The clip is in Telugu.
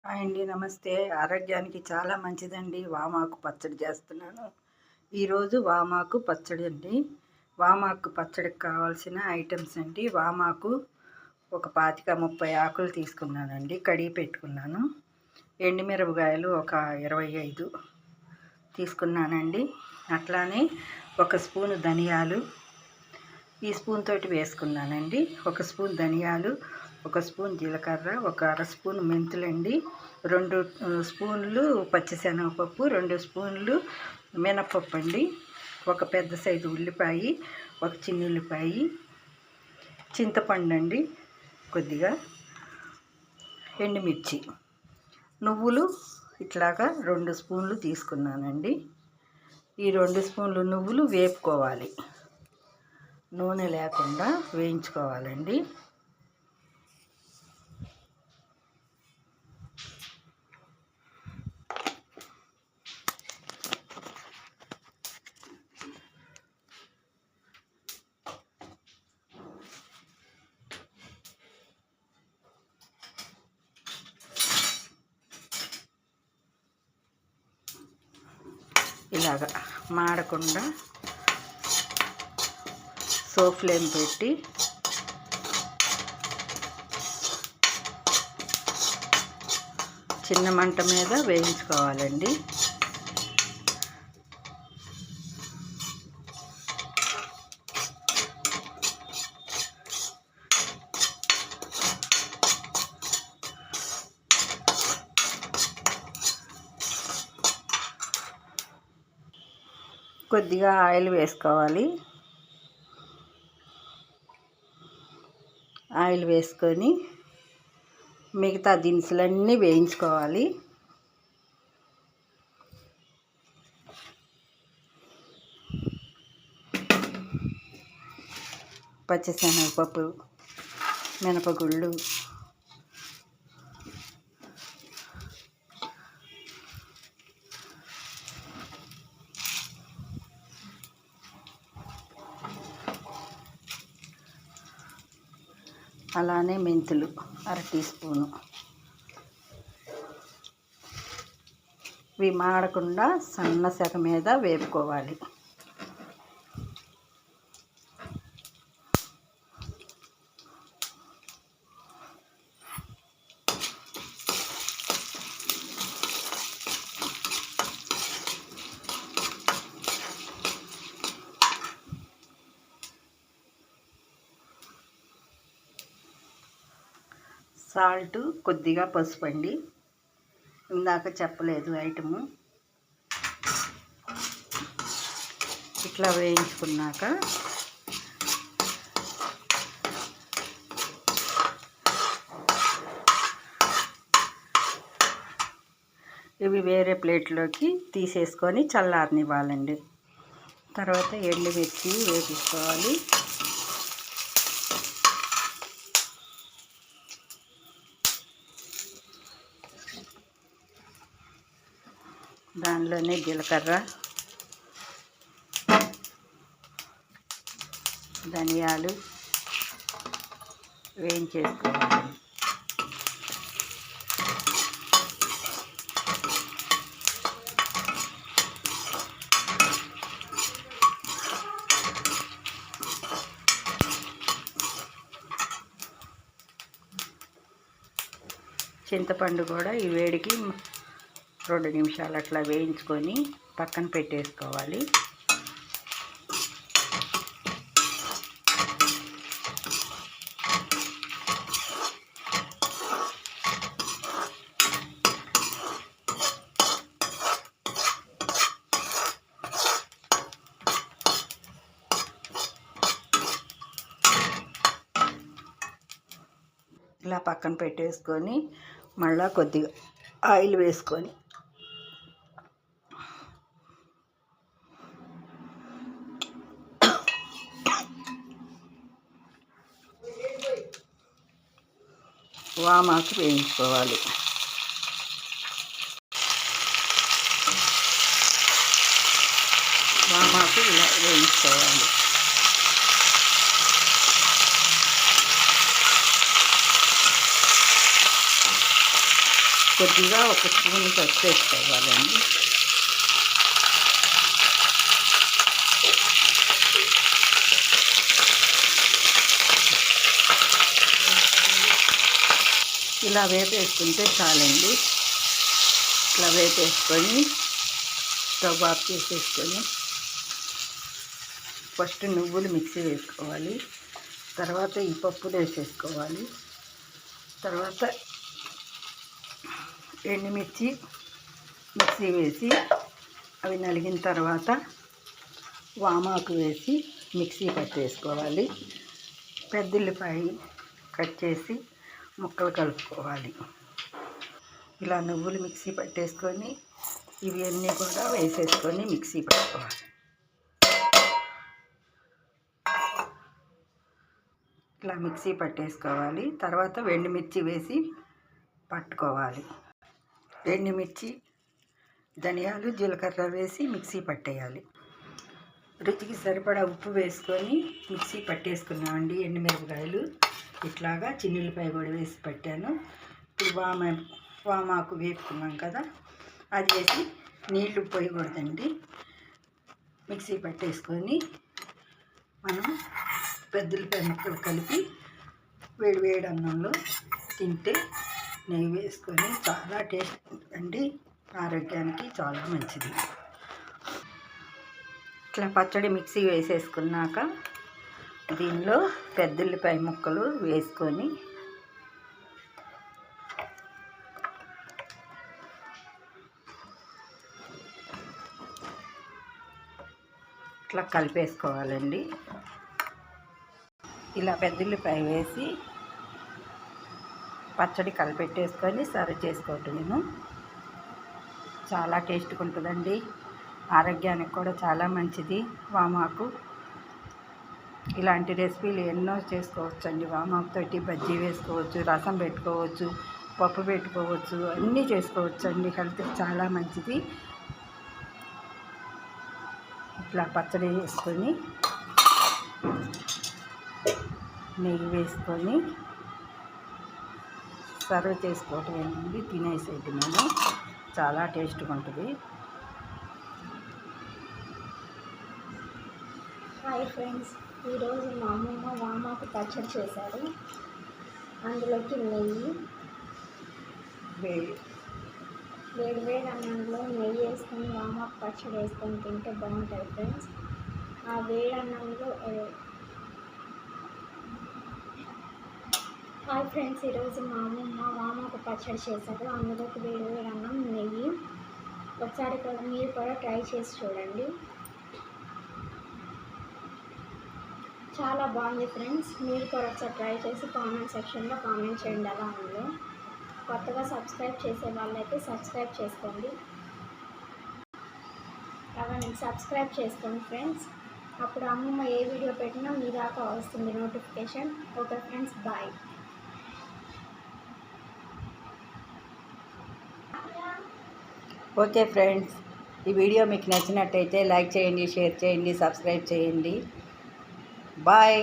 హాయ్ అండి, నమస్తే. ఆరోగ్యానికి చాలా మంచిదండి వామాకు పచ్చడి చేస్తున్నాను. ఈరోజు వామాకు పచ్చడి అండి. వామాకు పచ్చడికి కావాల్సిన ఐటమ్స్ అండి. వామాకు ఒక 25-30 ఆకులు తీసుకున్నానండి, కడిగి పెట్టుకున్నాను. ఎండుమిరపకాయలు ఒక 25 తీసుకున్నానండి. అట్లానే ఒక స్పూను ధనియాలు ఈ స్పూన్ తోటి వేసుకున్నానండి. ఒక స్పూన్ ధనియాలు, ఒక స్పూన్ జీలకర్ర, ఒక అర స్పూన్ మెంతులండి, 2 స్పూన్లు పచ్చిశనగపప్పు, 2 స్పూన్లు మినపప్పు అండి, ఒక పెద్ద సైజు ఉల్లిపాయ, ఒక చిన్న ఉల్లిపాయ, చింతపండు అండి, కొద్దిగా ఎండుమిర్చి, నువ్వులు ఇట్లాగా 2 స్పూన్లు తీసుకున్నానండి. ఈ 2 స్పూన్లు నువ్వులు వేపుకోవాలి, నూనె లేకుండా వేయించుకోవాలండి. ఇలాగా మాడకుండా సో ఫ్లేమ్ పెట్టి చిన్న మంట మీద వేయించుకోవాలండి. కొద్దిగా ఆయిల్ వేసుకోవాలి. ఆయిల్ వేసుకొని మిగతా దినుసులన్నీ వేయించుకోవాలి. పచ్చిశనగపప్పు, మినపగుళ్ళు, అలానే మెంతులు అర టీ స్పూను. ఇవి మాడకుండా సన్న సెగ మీద వేపుకోవాలి. సాల్ట్, కొద్దిగా పసుపు అండి, ఇందాక చెప్పలేదు ఐటము. ఇట్లా వేయించుకున్నాక ఇవి వేరే ప్లేట్లోకి తీసేసుకొని చల్లారనివ్వాలండి. తర్వాత ఎండుమిర్చి వేసుకోవాలి. దానిలోనే జీలకర్ర, ధనియాలు వేయించేసుకోవాలి. చింతపండు కూడా ఈ వేడికి 2 నిమిషాలు అట్లా వేయించుకొని పక్కన పెట్టేసుకోవాలి. ఇలా పక్కన పెట్టేసుకొని మళ్ళీ కొద్దిగా ఆయిల్ వేసుకొని వామాకు వేయించుకోవాలి. వామాకు ఇలా వేయించుకోవాలి. కొద్దిగా ఒక స్పూన్ పసుపు వేసుకోవాలండి. ఇలా వేపేసుకుంటే చాలండి. ఇట్లా వేపేసుకొని స్టవ్ ఆఫ్ చేసేసుకొని ఫస్ట్ నువ్వులు మిక్సీ వేసుకోవాలి. తర్వాత ఈ పప్పులు వేసేసుకోవాలి. తర్వాత ఎండుమిర్చి మిక్సీ వేసి అవి నలిగిన తర్వాత వామాకు వేసి మిక్సీ పట్టేసుకోవాలి. పెద్దుల్లిపాయ కట్ చేసి ముక్కలు కలుపుకోవాలి. ఇలా నువ్వులు మిక్సీ పట్టేసుకొని ఇవి అన్నీ కూడా వేసేసుకొని మిక్సీ పట్టుకోవాలి. ఇలా మిక్సీ పట్టేసుకోవాలి. తర్వాత ఎండుమిర్చి వేసి పట్టుకోవాలి. ఎండుమిర్చి, ధనియాలు, జీలకర్ర వేసి మిక్సీ పట్టేయాలి. రుచికి సరిపడా ఉప్పు వేసుకొని మిక్సీ పట్టేసుకున్నామండి. ఎండుమిరపకాయలు ఇట్లాగా చిన్నులపాయ కూడా వేసి పట్టాను. ఇప్పుడు వామాకు వేపుకున్నాం కదా, అది వేసి నీళ్లు పోయకూడదండి. మిక్సీ పట్టేసుకొని మనం పెద్దలపై ముక్కలు కలిపి వేడి వేడి అన్నంలో తింటే నెయ్యి వేసుకొని చాలా టేస్ట్ అండి. ఆరోగ్యానికి చాలా మంచిది. ఇట్లా పచ్చడి మిక్సీ వేసేసుకున్నాక దీనిలో పెద్దల్లిపాయ ముక్కలు వేసుకొని ఇట్లా కలిపేసుకోవాలండి. ఇలా పెద్దల్లిపాయ వేసి పచ్చడి కలిపెట్టేసుకొని సర్వ్ చేసుకోవటం. నేను చాలా టేస్ట్గా ఉంటుందండి. ఆరోగ్యానికి కూడా చాలా మంచిది వామాకు. ఇలాంటి రెసిపీలు ఎన్నో చేసుకోవచ్చండి. వామాకుతోటి బజ్జీ వేసుకోవచ్చు, రసం పెట్టుకోవచ్చు, పప్పు పెట్టుకోవచ్చు, అన్నీ చేసుకోవచ్చండి. హెల్త్కి చాలా మంచిది. ఇట్లా పచ్చడి వేసుకొని నెయ్యి వేసుకొని సర్వ్ చేసుకోవటం ఏంటండి, తినేసేటి మేము. చాలా టేస్ట్గా ఉంటుంది. హాయ్ ఫ్రెండ్స్, ఈరోజు మా అమ్మమ్మ వామాకు పచ్చడి చేశారు. అందులోకి నెయ్యి, వేడి వేడి అన్నంలో నెయ్యి వేసుకొని వామాకు పచ్చడి వేసుకొని తింటే బాగుంటుంది ఫ్రెండ్స్. ఆ వేడి అన్నంలో హాయ్ ఫ్రెండ్స్, ఈరోజు మా అమ్మమ్మ వామాకు పచ్చడి చేశారు. అందులోకి వేడి వేడి అన్నం, నెయ్యి. ఒకసారి కూడా మీరు కూడా ట్రై చేసి చూడండి. చాలా బాగుంది ఫ్రెండ్స్. మీరు కూడా ఒకసారి ట్రై చేసి కామెంట్ సెక్షన్లో కామెంట్ చేయండి ఎలా ఉందో. కొత్తగా సబ్స్క్రైబ్ చేసే వాళ్ళైతే సబ్స్క్రైబ్ చేసుకోండి. అలానే సబ్స్క్రైబ్ చేసుకోండి ఫ్రెండ్స్. అప్పుడు అమ్మమ్మ ఏ వీడియో పెట్టినా మీ దాకా వస్తుంది notification. Okay friends, bye. Okay friends, ఈ వీడియో మీకు నచ్చినట్టయితే లైక్ చేయండి, షేర్ చేయండి, సబ్స్క్రైబ్ చేయండి. బాయ్.